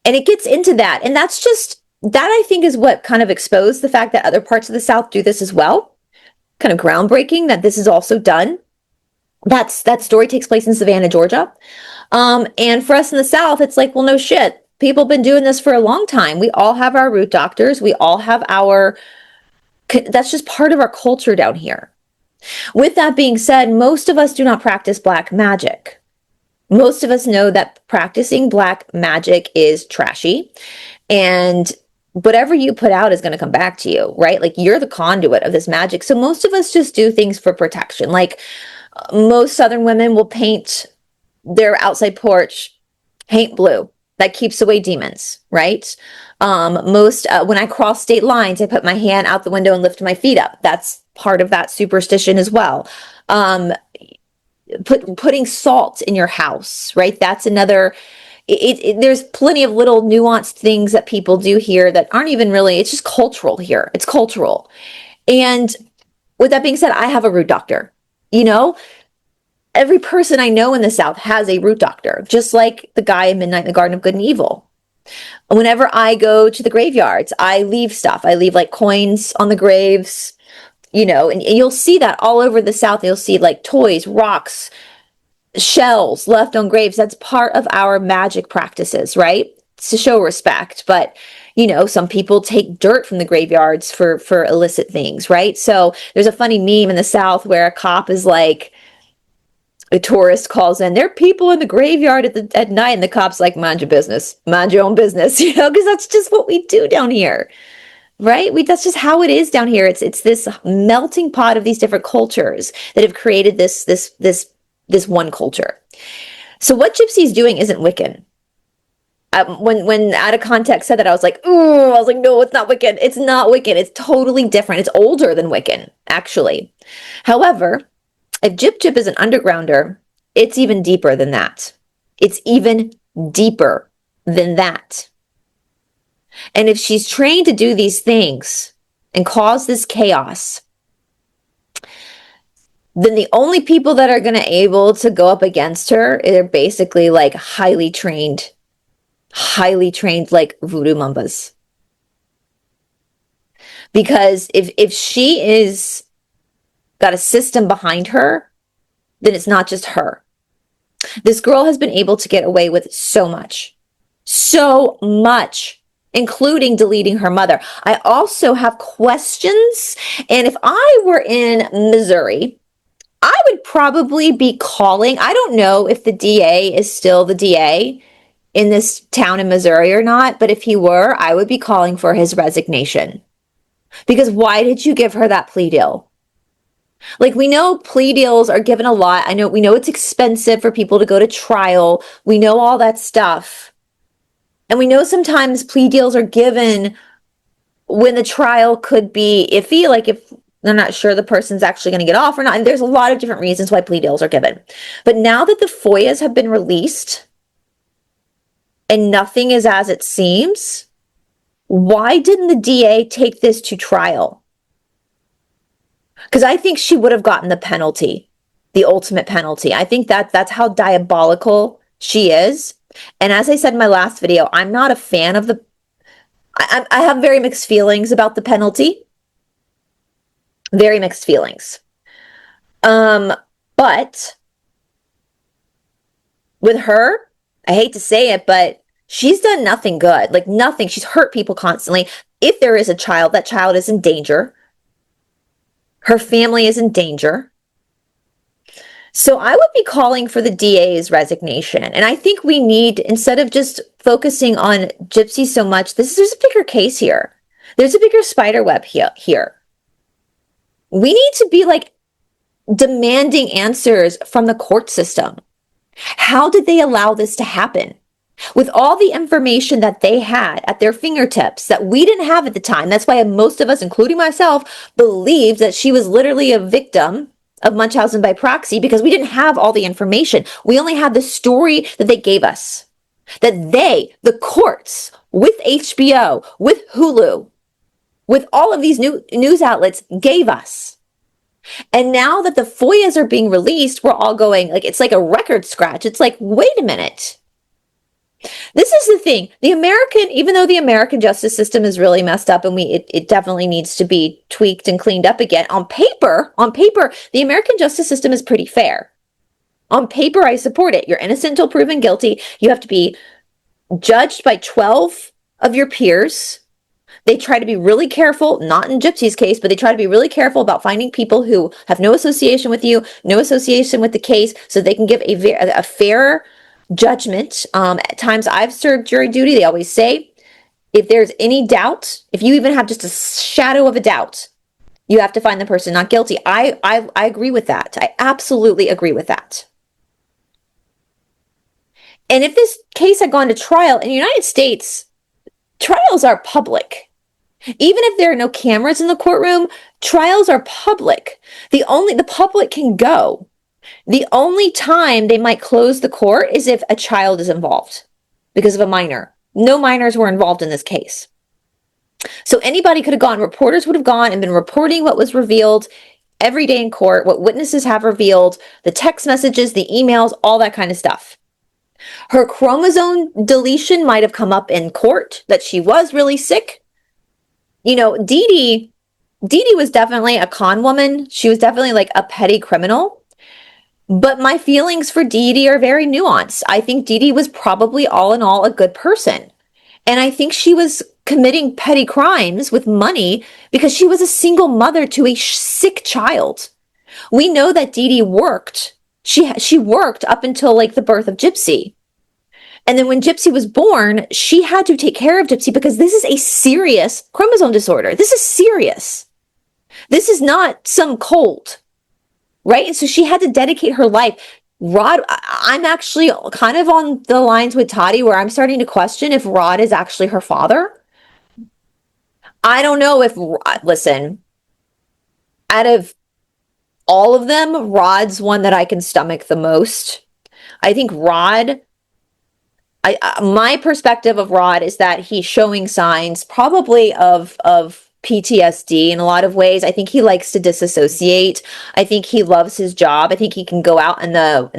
And it gets into that. And that I think is what kind of exposed the fact that other parts of the South do this as well. Kind of groundbreaking that this is also done. That story takes place in Savannah, Georgia. And for us in the South, it's like, well, no shit. People have been doing this for a long time. We all have our root doctors. We all have that's just part of our culture down here. With that being said, most of us do not practice black magic. Most of us know that practicing black magic is trashy, and whatever you put out is going to come back to you, right? Like, you're the conduit of this magic. So most of us just do things for protection. Like, most Southern women will paint their outside porch paint blue. That keeps away demons, right? When I cross state lines, I put my hand out the window and lift my feet up. That's part of that superstition as well. Putting salt in your house, right? That's another. There's plenty of little nuanced things that people do here that aren't even really. It's just cultural here. It's cultural. And with that being said, I have a root doctor. Every person I know in the South has a root doctor, just like the guy in Midnight in the Garden of Good and Evil. Whenever I go to the graveyards, I leave stuff. I leave like coins on the graves, and you'll see that all over the South. You'll see like toys, rocks, shells left on graves. That's part of our magic practices, right? It's to show respect. But, some people take dirt from the graveyards for illicit things, right? So there's a funny meme in the South where a cop is like, a tourist calls in, there are people in the graveyard at night, and the cop's like, mind your business, mind your own business, because that's just what we do down here. right? That's just how it is down here. It's this melting pot of these different cultures that have created this one culture. So what Gypsy's doing isn't Wiccan. When out of context said that, I was like, ooh, I was like, no, it's not Wiccan. It's not Wiccan. It's totally different. It's older than Wiccan, actually. However, if Gyp is an undergrounder, it's even deeper than that. It's even deeper than that. And if she's trained to do these things and cause this chaos, then the only people that are going to able to go up against her are basically like highly trained like voodoo mambas. Because if she is got a system behind her, then it's not just her. This girl has been able to get away with so much, including deleting her mother. I also have questions, and if I were in Missouri, I would probably be calling. I don't know if the DA is still the DA in this town in Missouri or not, but if he were, I would be calling for his resignation. Because why did you give her that plea deal? Like, we know plea deals are given a lot. We know it's expensive for people to go to trial. We know all that stuff. And we know sometimes plea deals are given when the trial could be iffy, like if they're not sure the person's actually going to get off or not. And there's a lot of different reasons why plea deals are given. But now that the FOIAs have been released and nothing is as it seems, why didn't the DA take this to trial? Because I think she would have gotten the penalty, the ultimate penalty. I think that's how diabolical she is. And as I said in my last video, I'm not a fan of I have very mixed feelings about the penalty. Very mixed feelings. But with her, I hate to say it, but she's done nothing good. Like, nothing. She's hurt people constantly. If there is a child, that child is in danger. Her family is in danger. So I would be calling for the DA's resignation. And I think we need, instead of just focusing on Gypsy so much, there's a bigger case here. There's a bigger spider web here. We need to be like demanding answers from the court system. How did they allow this to happen? With all the information that they had at their fingertips that we didn't have at the time. That's why most of us, including myself, believed that she was literally a victim of Munchausen by proxy, because we didn't have all the information. We only had the story that they gave us. That they, the courts, with HBO, with Hulu, with all of these new news outlets gave us. And now that the FOIAs are being released, we're all going, like, it's like a record scratch. It's like, wait a minute. This is the thing. Even though the American justice system is really messed up and it definitely needs to be tweaked and cleaned up again, on paper, the American justice system is pretty fair. On paper, I support it. You're innocent until proven guilty. You have to be judged by 12 of your peers. They try to be really careful, not in Gypsy's case, but they try to be really careful about finding people who have no association with you, no association with the case, so they can give a fair judgment. At times I've served jury duty. They always say, if there's any doubt, if you even have just a shadow of a doubt, you have to find the person not guilty. I agree with that. I absolutely agree with that. And if this case had gone to trial in the United States, trials are public. Even if there are no cameras in the courtroom, trials are public. The public can go. The only time they might close the court is if a child is involved because of a minor. No minors were involved in this case. So anybody could have gone. Reporters would have gone and been reporting what was revealed every day in court, what witnesses have revealed, the text messages, the emails, all that kind of stuff. Her chromosome deletion might have come up in court, that she was really sick. You know, Dee was definitely a con woman. She was definitely like a petty criminal. But my feelings for Dee are very nuanced. I think Dee was probably all in all a good person. And I think she was committing petty crimes with money because she was a single mother to a sick child. We know that Dee worked. She worked up until like the birth of Gypsy. And then when Gypsy was born, she had to take care of Gypsy because this is a serious chromosome disorder. This is serious. This is not some cold, right? And so she had to dedicate her life. Rod, I'm actually kind of on the lines with Toddy where I'm starting to question if Rod is actually her father. I don't know if, listen, out of all of them, Rod's one that I can stomach the most. I think Rod, my perspective of Rod is that he's showing signs probably of PTSD in a lot of ways. I think he likes to disassociate. I think he loves his job. I think he can go out in the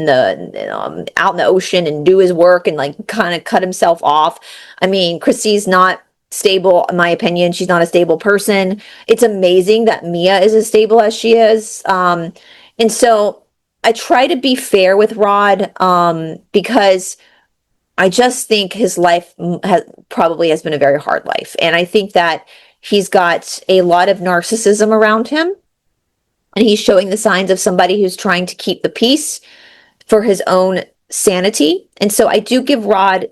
out in the ocean and do his work and like kind of cut himself off. I mean, Chrissy's not stable, in my opinion. She's not a stable person. It's amazing that Mia is as stable as she is. And so I try to be fair with Rod because I just think his life probably has been a very hard life. And I think that he's got a lot of narcissism around him. And he's showing the signs of somebody who's trying to keep the peace for his own sanity. And so I do give Rod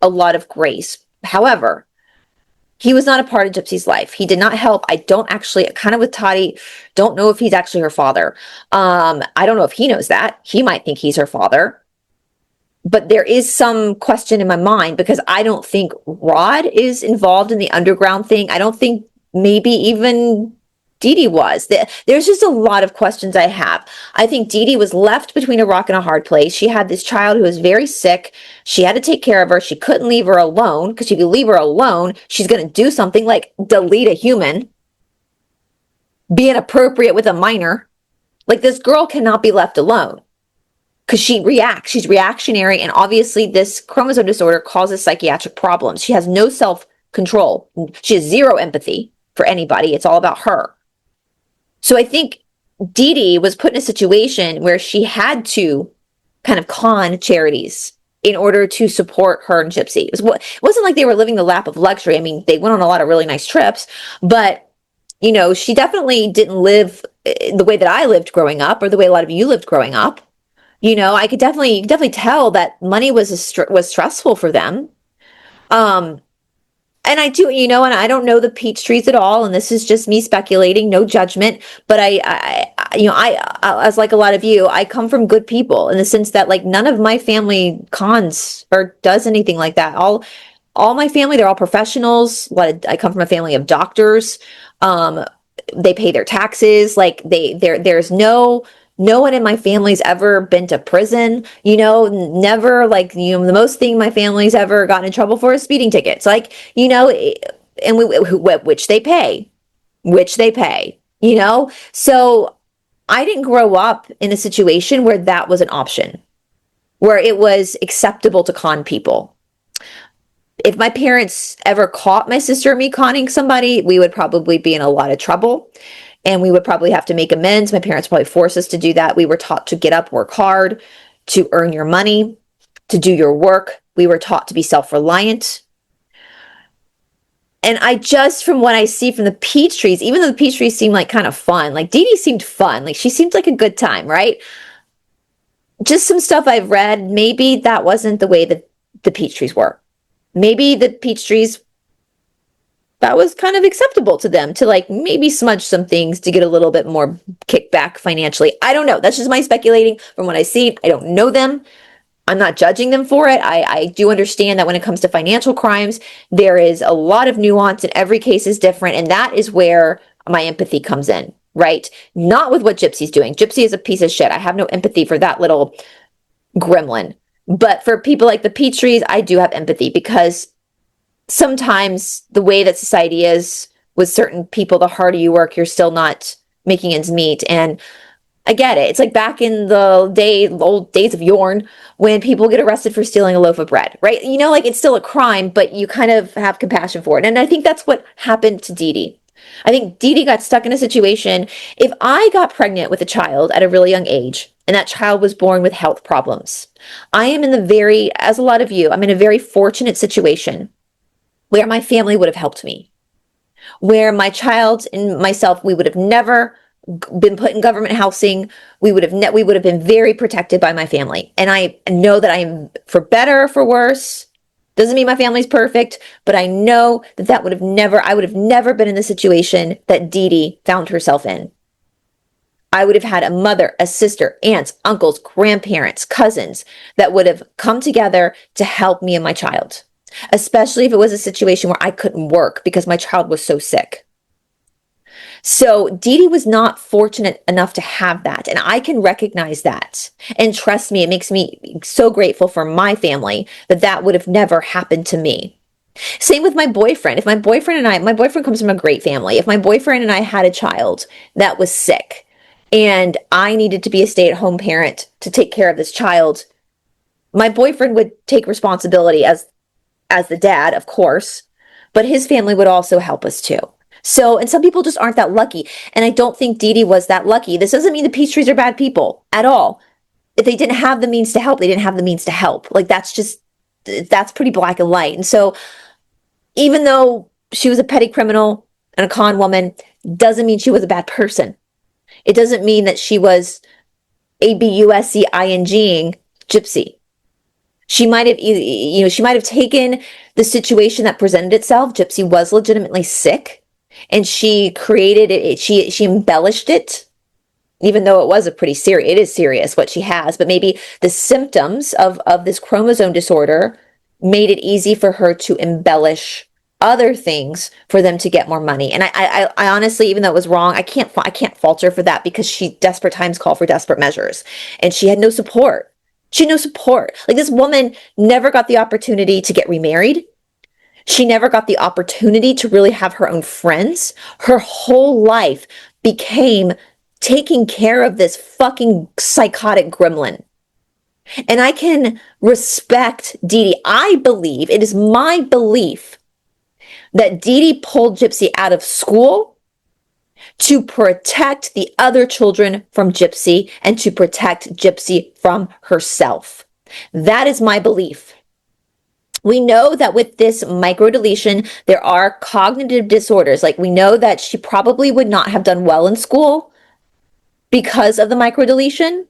a lot of grace. However, he was not a part of Gypsy's life. He did not help. I don't actually, kind of with Toddy, don't know if he's actually her father. I don't know if he knows that. He might think he's her father. But there is some question in my mind because I don't think Rod is involved in the underground thing. I don't think maybe even Dee Dee was. There's just a lot of questions I have. I think Dee Dee was left between a rock and a hard place. She had this child who was very sick. She had to take care of her. She couldn't leave her alone because if you leave her alone, she's going to do something like delete a human, be inappropriate with a minor. Like this girl cannot be left alone. Because she reacts, she's reactionary, and obviously this chromosome disorder causes psychiatric problems. She has no self-control. She has zero empathy for anybody. It's all about her. So I think Dee Dee was put in a situation where she had to kind of con charities in order to support her and Gypsy. It wasn't like they were living the lap of luxury. I mean, they went on a lot of really nice trips, but you know, she definitely didn't live the way that I lived growing up or the way a lot of you lived growing up. You know, I could definitely tell that money was stressful for them. And I do, you know, and I don't know the peach trees at all, and this is just me speculating, no judgment. But I you know, as like a lot of you, I come from good people in the sense that like none of my family cons or does anything like that. All my family, they're all professionals. I come from a family of doctors. They pay their taxes. Like there's no one in my family's ever been to prison, you know, never like, you know, the most thing my family's ever gotten in trouble for is speeding tickets. Like, you know, and which they pay, you know? So I didn't grow up in a situation where that was an option, where it was acceptable to con people. If my parents ever caught my sister and me conning somebody, we would probably be in a lot of trouble. And we would probably have to make amends. My parents probably forced us to do that. We were taught to get up, work hard, to earn your money, to do your work. We were taught to be self-reliant. And I just, from what I see from the peach trees, even though the peach trees seem like kind of fun, like Dee Dee seemed fun. Like she seemed like a good time, right? Just some stuff I've read, maybe that wasn't the way that the peach trees were. Maybe the peach trees, that was kind of acceptable to them to like maybe smudge some things to get a little bit more kickback financially. I don't know. That's just my speculating from what I see. I don't know them. I'm not judging them for it. I do understand that when it comes to financial crimes, there is a lot of nuance and every case is different. And that is where my empathy comes in, right? Not with what Gypsy's doing. Gypsy is a piece of shit. I have no empathy for that little gremlin. But for people like the peach trees, I do have empathy because sometimes the way that society is with certain people, the harder you work, you're still not making ends meet. And I get it. It's like back in the old days of yore when people get arrested for stealing a loaf of bread, right? You know, like it's still a crime, but you kind of have compassion for it. And I think that's what happened to Dee Dee. I think Dee Dee got stuck in a situation. If I got pregnant with a child at a really young age and that child was born with health problems, I am as a lot of you, I'm in a very fortunate situation where my family would have helped me, where my child and myself, we would have never been put in government housing, we would have been very protected by my family. And I know that I am, for better or for worse, doesn't mean my family's perfect, but I know that I would have never been in the situation that Dee Dee found herself in. I would have had a mother, a sister, aunts, uncles, grandparents, cousins that would have come together to help me and my child, especially if it was a situation where I couldn't work because my child was so sick. So Dee Dee was not fortunate enough to have that. And I can recognize that. And trust me, it makes me so grateful for my family that would have never happened to me. Same with my boyfriend. If my boyfriend comes from a great family. If my boyfriend and I had a child that was sick and I needed to be a stay-at-home parent to take care of this child, my boyfriend would take responsibility as the dad, of course, but his family would also help us too. So, and some people just aren't that lucky. And I don't think Dee Dee was that lucky. This doesn't mean the Peachtrees are bad people at all. If they didn't have the means to help, they didn't have the means to help. Like, that's pretty black and white. And so, even though she was a petty criminal and a con woman, doesn't mean she was a bad person. It doesn't mean that she was ABUSCINGing Gypsy. She might have taken the situation that presented itself. Gypsy was legitimately sick. And she created it, she embellished it, even though it is serious what she has, but maybe the symptoms of this chromosome disorder made it easy for her to embellish other things for them to get more money. And I honestly, even though it was wrong, I can't fault her for that, because desperate times call for desperate measures. And she had no support. She had no support. Like, this woman never got the opportunity to get remarried. She never got the opportunity to really have her own friends. Her whole life became taking care of this fucking psychotic gremlin. And I can respect Dee Dee. It is my belief that Dee Dee pulled Gypsy out of school to protect the other children from Gypsy and to protect Gypsy from herself. That is my belief. We know that with this microdeletion, there are cognitive disorders. Like, we know that she probably would not have done well in school because of the microdeletion.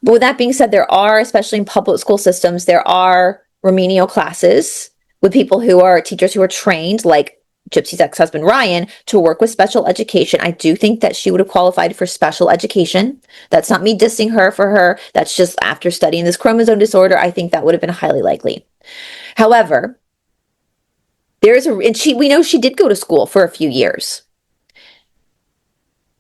But with that being said, there are, especially in public school systems, there are remedial classes with teachers who are trained, like Gypsy's ex-husband Ryan, to work with special education. I do think that she would have qualified for special education. That's not me dissing her for her. That's just, after studying this chromosome disorder, I think that would have been highly likely. However, we know she did go to school for a few years.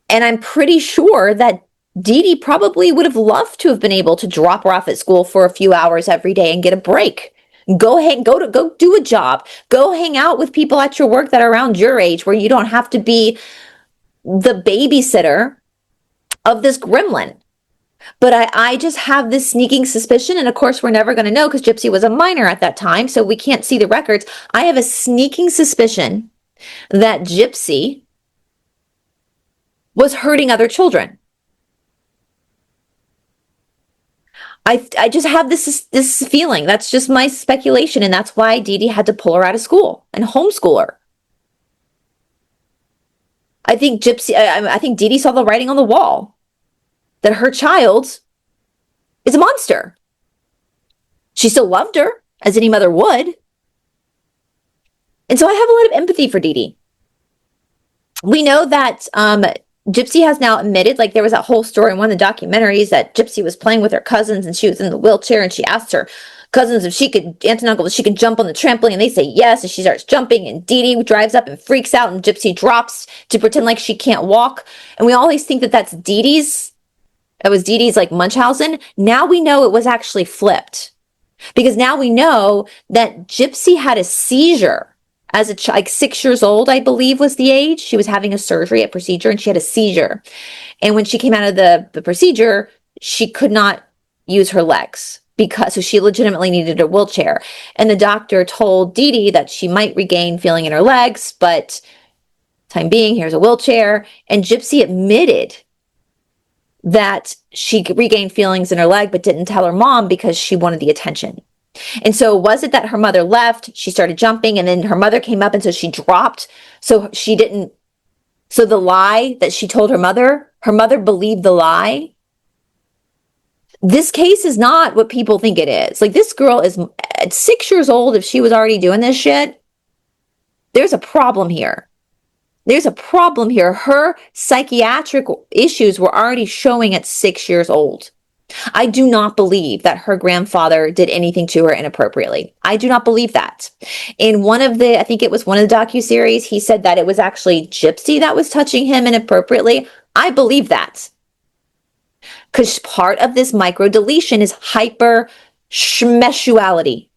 And I'm pretty sure that Dee Dee probably would have loved to have been able to drop her off at school for a few hours every day and get a break. Go do a job. Go hang out with people at your work that are around your age, where you don't have to be the babysitter of this gremlin. But I just have this sneaking suspicion, and of course we're never going to know because Gypsy was a minor at that time, so we can't see the records. I have a sneaking suspicion that Gypsy was hurting other children. I just have this feeling. That's just my speculation, and that's why Dee Dee had to pull her out of school and homeschool her. I think Dee Dee saw the writing on the wall that her child is a monster. She still loved her, as any mother would. And so I have a lot of empathy for Dee Dee. We know that Gypsy has now admitted, like, there was that whole story in one of the documentaries that Gypsy was playing with her cousins and she was in the wheelchair, and she asked her cousins aunts and uncles, if she could jump on the trampoline, and they say yes, and she starts jumping, and Dee Dee drives up and freaks out, and Gypsy drops to pretend like she can't walk. And we always think that that's Dee Dee's like Munchausen. Now we know it was actually flipped, because now we know that Gypsy had a seizure as like 6 years old, I believe was the age. She was having a procedure, and she had a seizure. And when she came out of the procedure, she could not use her legs, so she legitimately needed a wheelchair. And the doctor told Dee Dee that she might regain feeling in her legs, but time being, here's a wheelchair. And Gypsy admitted that she regained feelings in her leg, but didn't tell her mom because she wanted the attention. And so was it that her mother left, she started jumping, and then her mother came up, and so she dropped. So the lie that she told her mother Her mother believed the lie. This case is not what people think it is. Like, this girl is at 6 years old. If she was already doing this shit, there's a problem here. There's a problem here. Her psychiatric issues were already showing at 6 years old. I do not believe that her grandfather did anything to her inappropriately. I do not believe that. In one of the, I think it was one of the docuseries, he said that it was actually Gypsy that was touching him inappropriately. I believe that. Because part of this micro deletion is hyper schmessuality,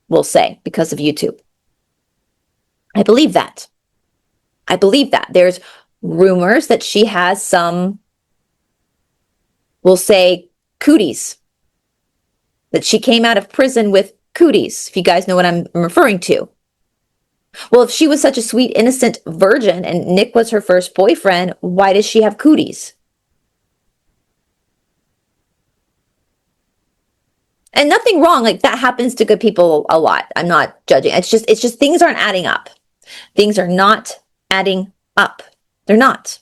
we'll say, because of YouTube. I believe that. I believe that. There's rumors that she has some, we'll say, cooties. That she came out of prison with cooties, if you guys know what I'm referring to. Well, if she was such a sweet, innocent virgin and Nick was her first boyfriend, why does she have cooties? And nothing wrong, like that happens to good people a lot. I'm not judging. It's just things aren't adding up. Things are not adding up. They're not.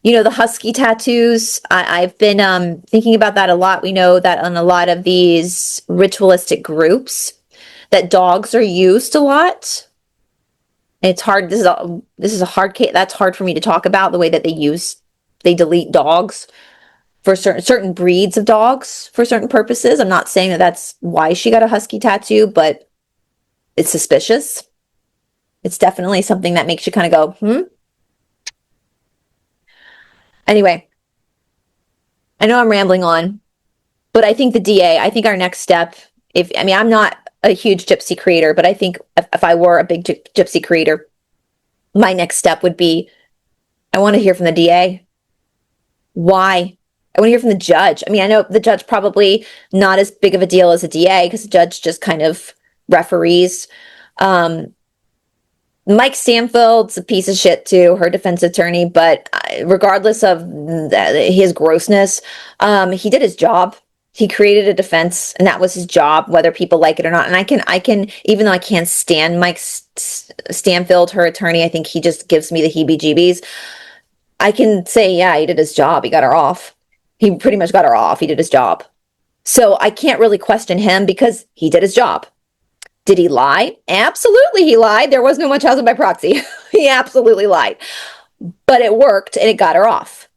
You know, the husky tattoos, I've been thinking about that a lot. We know that on a lot of these ritualistic groups, that dogs are used a lot. It's hard. This is a hard case. That's hard for me to talk about, the way that they delete dogs for certain breeds of dogs for certain purposes. I'm not saying that that's why she got a husky tattoo, but it's suspicious. It's definitely something that makes you kind of go, Anyway, I know I'm rambling on, but I think the DA, I think our next step, I'm not a huge Gypsy creator, but I think if I were a big Gypsy creator, my next step would be, I want to hear from the DA. Why? I want to hear from the judge. I know the judge probably not as big of a deal as a DA because the judge just kind of referees. Mike Stanfield's a piece of shit too, her defense attorney, but regardless of his grossness, he did his job. He created a defense, and that was his job, whether people like it or not. And I can, even though I can't stand Mike Stanfield, her attorney, I think he just gives me the heebie-jeebies. I can say, yeah, he did his job. He got her off. He pretty much got her off. He did his job. So I can't really question him because he did his job. Did he lie? Absolutely, he lied. There was no much housing by proxy. He absolutely lied. But it worked, and it got her off.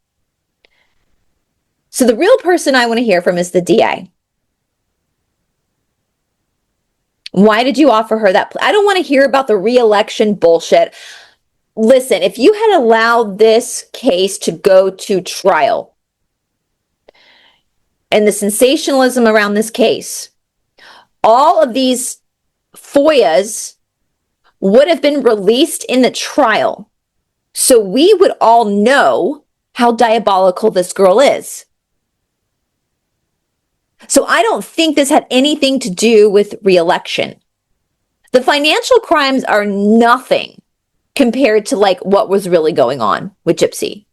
So the real person I want to hear from is the DA. Why did you offer her that? I don't want to hear about the re-election bullshit. Listen, if you had allowed this case to go to trial, and the sensationalism around this case, all of these FOIAs would have been released in the trial. So we would all know how diabolical this girl is. So I don't think this had anything to do with re-election. The financial crimes are nothing compared to like what was really going on with Gypsy.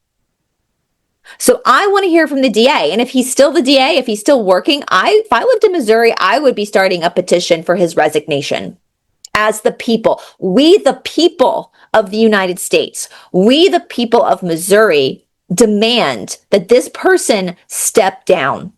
So I want to hear from the DA. And if he's still the DA, if he's still working, if I lived in Missouri, I would be starting a petition for his resignation. As the people, we the people of the United States, we the people of Missouri demand that this person step down.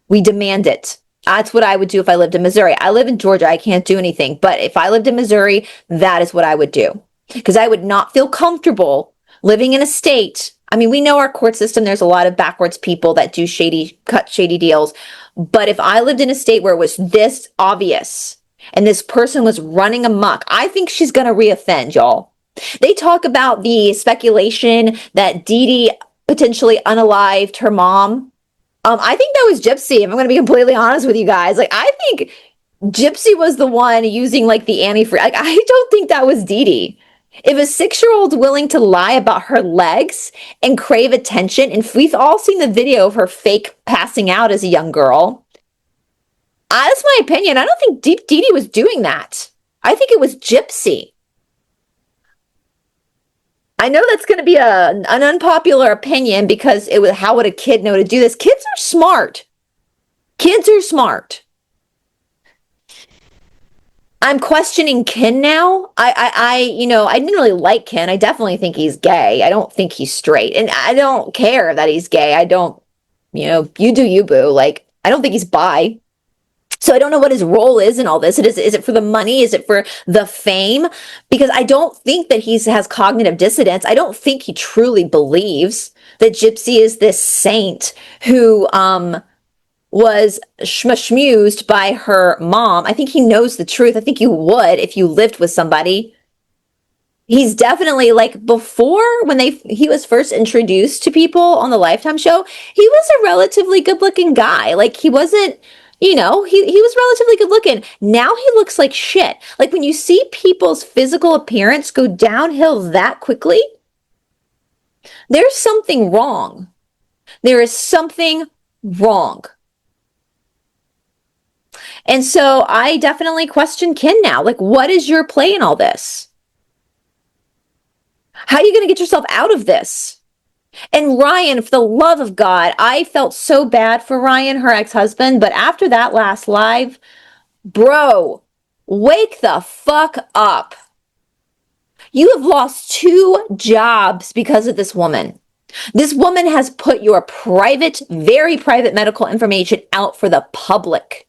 We demand it. That's what I would do if I lived in Missouri. I live in Georgia. I can't do anything. But if I lived in Missouri, that is what I would do. Because I would not feel comfortable living in a state. We know our court system, there's a lot of backwards people that do shady deals. But if I lived in a state where it was this obvious and this person was running amok, I think she's going to reoffend, y'all. They talk about the speculation that Dee potentially unalived her mom. I think that was Gypsy, if I'm going to be completely honest with you guys. I think Gypsy was the one using the antifreeze. I don't think that was Dee. If a 6-year-old's willing to lie about her legs and crave attention, and we've all seen the video of her fake passing out as a young girl, that's my opinion. I don't think Dee was doing that. I think it was Gypsy. I know that's going to be an unpopular opinion because how would a kid know to do this? Kids are smart. Kids are smart. I'm questioning Ken now. I didn't really like Ken. I definitely think he's gay. I don't think he's straight. And I don't care that he's gay. I don't, you do you, boo. Like, I don't think he's bi. So I don't know what his role is in all this. Is it for the money? Is it for the fame? Because I don't think that he has cognitive dissonance. I don't think he truly believes that Gypsy is this saint who was schmused by her mom. I think he knows the truth. I think you would if you lived with somebody. He's definitely, like, before, when he was first introduced to people on the Lifetime show, he was a relatively good looking guy. Like, he wasn't, he was relatively good looking. Now he looks like shit. Like, when you see people's physical appearance go downhill that quickly, there's something wrong. There is something wrong. And so I definitely question Ken now. Like, what is your play in all this? How are you going to get yourself out of this? And Ryan, for the love of God, I felt so bad for Ryan, her ex-husband, but after that last live, bro, wake the fuck up. You have lost 2 jobs because of this woman. This woman has put your private, very private medical information out for the public.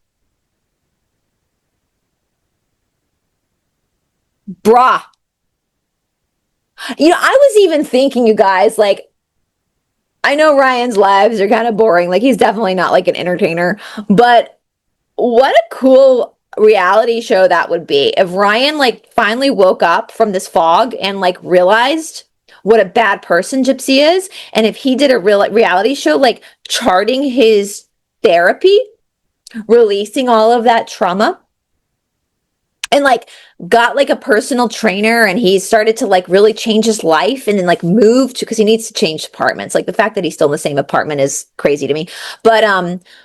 Bruh. I was even thinking, you guys, like, I know Ryan's lives are kind of boring. Like, he's definitely not like an entertainer, but what a cool reality show that would be if Ryan, like, finally woke up from this fog and, like, realized what a bad person Gypsy is. And if he did a real reality show, like, charting his therapy, releasing all of that trauma, and, like, got, like, a personal trainer, and he started to, like, really change his life, and then, like, moved to, because he needs to change apartments. Like, the fact that he's still in the same apartment is crazy to me. But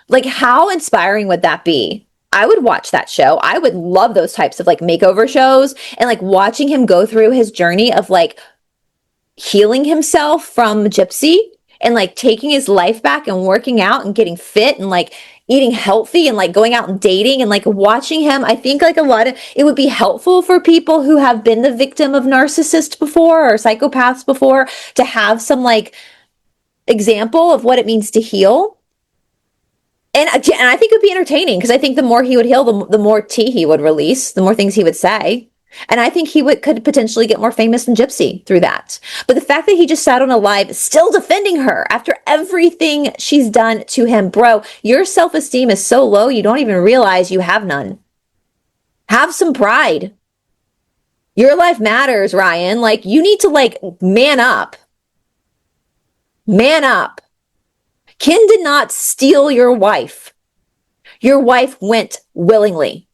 like, how inspiring would that be? I would watch that show. I would love those types of, like, makeover shows, and, like, watching him go through his journey of, like, healing himself from Gypsy and, like, taking his life back and working out and getting fit and, like, eating healthy and, like, going out and dating and, like, watching him. I think, like, it would be helpful for people who have been the victim of narcissists before or psychopaths before to have some, like, example of what it means to heal. And I think it would be entertaining, because I think the more he would heal, the more tea he would release, the more things he would say. And I think he could potentially get more famous than Gypsy through that. But the fact that he just sat on a live still defending her after everything she's done to him, bro, your self-esteem is so low you don't even realize you have none. Have some pride. Your life matters, Ryan. Like, you need to, like, man up. Man up. Ken did not steal your wife. Your wife went willingly.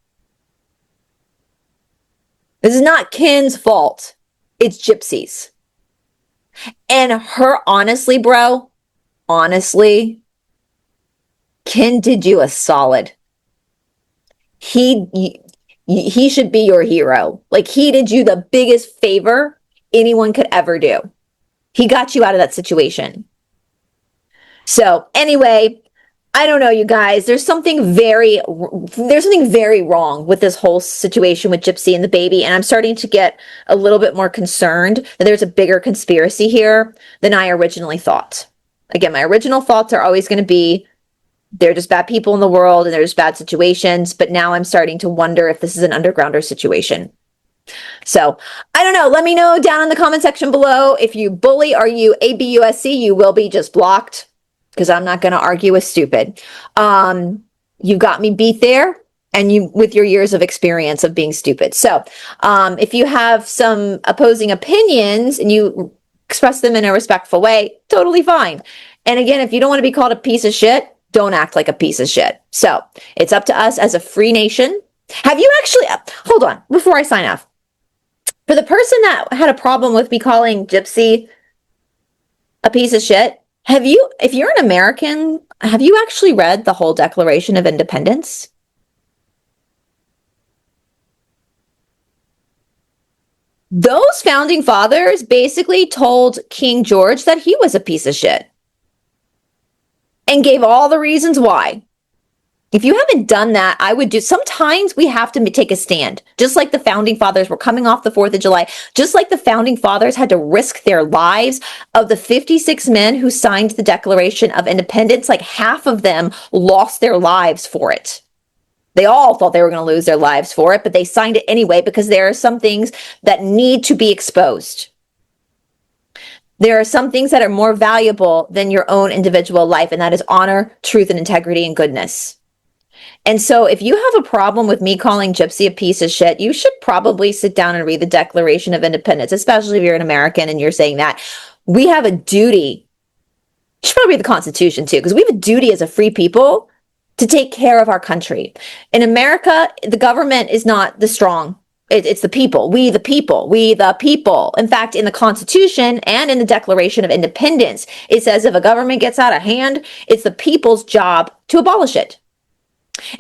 This is not Ken's fault. It's Gypsy's. And her, honestly, bro, honestly, Ken did you a solid. He should be your hero. Like, he did you the biggest favor anyone could ever do. He got you out of that situation. So anyway, I don't know, you guys. There's something very wrong with this whole situation with Gypsy and the baby, and I'm starting to get a little bit more concerned that there's a bigger conspiracy here than I originally thought. Again, my original thoughts are always going to be they're just bad people in the world and there's bad situations, but now I'm starting to wonder if this is an undergrounder situation. So, I don't know. Let me know down in the comment section below. If you bully or you ABUSC, you will be just blocked, because I'm not going to argue with stupid. You got me beat there, and you with your years of experience of being stupid. So if you have some opposing opinions and you express them in a respectful way, totally fine. And again, if you don't want to be called a piece of shit, don't act like a piece of shit. So it's up to us as a free nation. Have you actually, hold on, before I sign off. For the person that had a problem with me calling Gypsy a piece of shit, if you're an American, have you actually read the whole Declaration of Independence? Those founding fathers basically told King George that he was a piece of shit and gave all the reasons why. If you haven't done that, I would do. Sometimes we have to take a stand. Just like the founding fathers were coming off the 4th of July, just like the founding fathers had to risk their lives. Of the 56 men who signed the Declaration of Independence, like half of them lost their lives for it. They all thought they were going to lose their lives for it, but they signed it anyway because there are some things that need to be exposed. There are some things that are more valuable than your own individual life, and that is honor, truth, and integrity and goodness. And so if you have a problem with me calling Gypsy a piece of shit, you should probably sit down and read the Declaration of Independence, especially if you're an American and you're saying that. We have a duty. You should probably read the Constitution too, because we have a duty as a free people to take care of our country. In America, the government is not the strong. It's the people. We the people. We the people. In fact, in the Constitution and in the Declaration of Independence, it says if a government gets out of hand, it's the people's job to abolish it.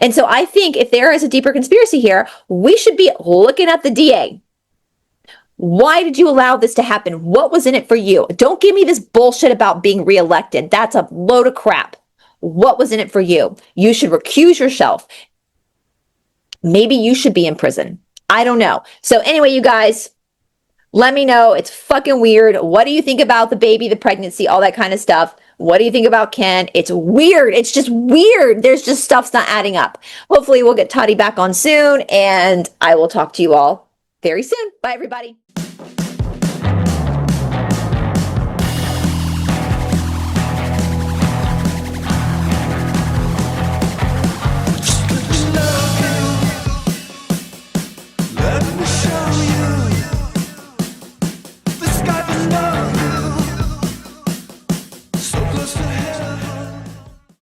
And so I think if there is a deeper conspiracy here, we should be looking at the DA. Why did you allow this to happen? What was in it for you? Don't give me this bullshit about being reelected. That's a load of crap. What was in it for you? You should recuse yourself. Maybe you should be in prison. I don't know. So anyway, you guys, let me know. It's fucking weird. What do you think about the baby, the pregnancy, all that kind of stuff? What do you think about Ken? It's weird. It's just weird. There's just stuff's not adding up. Hopefully we'll get Toddy back on soon, and I will talk to you all very soon. Bye, everybody.